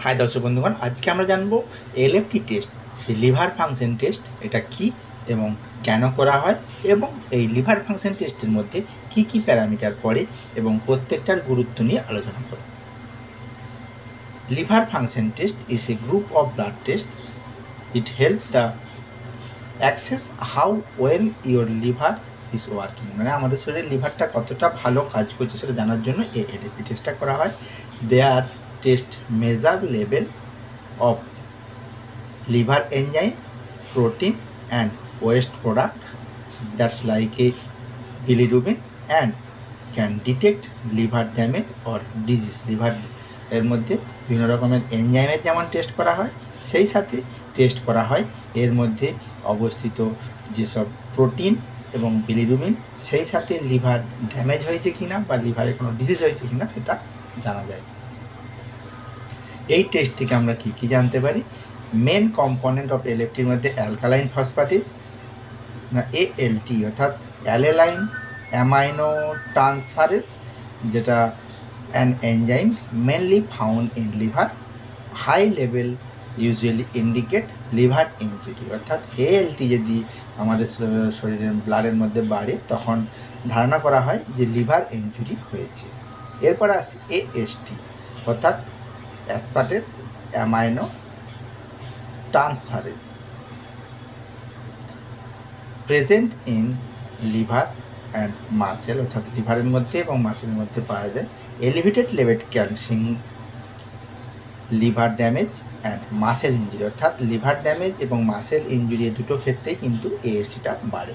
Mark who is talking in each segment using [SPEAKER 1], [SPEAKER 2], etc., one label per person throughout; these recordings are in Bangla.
[SPEAKER 1] হাই দর্শক বন্ধুগণ, আজকে আমরা জানবো এলএফটি টেস্ট, সেই লিভার ফাংশন টেস্ট এটা কি এবং কেন করা হয়, এবং এই লিভার ফাংশন টেস্টের মধ্যে কি কি প্যারামিটার পড়ে এবং প্রত্যেকটার গুরুত্ব নিয়ে আলোচনা করব। Liver function test is a group of blood test. It help the access how well your liver is working, মানে আমাদের শরীরের লিভারটা কতটা ভালো কাজ করছে সেটা জানার জন্য এই এলএফটি টেস্টটা করা হয়। Their test measure level of liver enzyme, protein and waste product that's like a bilirubin and can detect liver damage or disease. Liver এর মধ্যে বিভিন্ন রকমের এনজাইমের যেমন টেস্ট করা হয়, সেই সাথে টেস্ট করা হয় এর মধ্যে অবস্থিত যেসব প্রোটিন এবং বিলিরুবিন, সেই সাথে লিভার ড্যামেজ হয়েছে কিনা বা লিভারে কোনো ডিজিজ হয়েছে কিনা সেটা জানা যায়। এই টেস্ট থেকে আমরা কী কী জানতে পারি? মেন কম্পোনেন্ট অফ এলএফটির মধ্যে অ্যালকালাইন ফসফেটেজ না এএলটি, অর্থাৎ অ্যালাইন অ্যামাইনো ট্রান্সফারেজ, যেটা an enzyme mainly found in liver. High level usually indicate liver injury, অর্থাৎ এএলটি যদি আমাদের শরীরের ব্লাডের মধ্যে বাড়ে তখন ধারণা করা হয় যে লিভার ইনজুরি হয়েছে। এরপর আসি এএসটি, অর্থাৎ aspartate amino transferase, present in liver and muscle, অর্থাৎ লিভারের মধ্যে এবং মাসেলের মধ্যে পাওয়া যায়। Elevated level calcium liver damage and muscle injury, অর্থাৎ লিভার ড্যামেজ এবং মাসেল ইঞ্জুরি দুটো ক্ষেত্রেই কিন্তু এএসটিটা বাড়ে।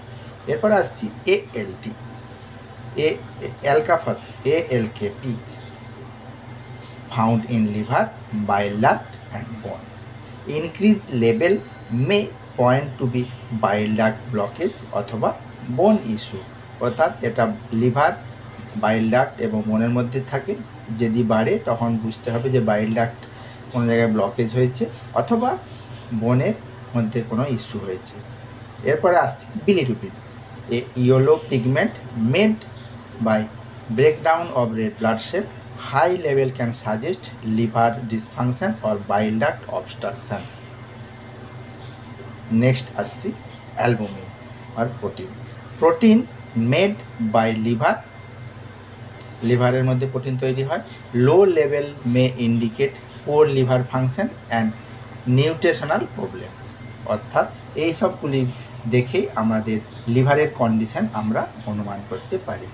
[SPEAKER 1] এরপর আসছি ALT, ALKP found in liver, bile duct and bone. Increased level may point to be bile duct blockage অথবা বোন ইস্যু, অর্থাৎ এটা লিভার, বাইল ডাক্ট এবং বোনের মধ্যে থাকে। যদি বাড়ে তখন বুঝতে হবে যে বাইল ডাক্ট কোনো জায়গায় ব্লকেজ হয়েছে অথবা বোনের মধ্যে কোনো ইস্যু হয়েছে। এরপরে আসছি bilirubin, a yellow pigment made by breakdown of red blood cell. High level can suggest liver dysfunction or bile duct obstruction. Next আসছি অ্যালবুমিন আর প্রোটিন মেড বাই লিভার, লিভারের মধ্যে প্রোটিন তৈরি হয়। Low level may indicate poor liver function and nutritional problem, অর্থাৎ এই সবগুলি দেখেই আমাদের লিভারের কন্ডিশন আমরা অনুমান করতে পারি।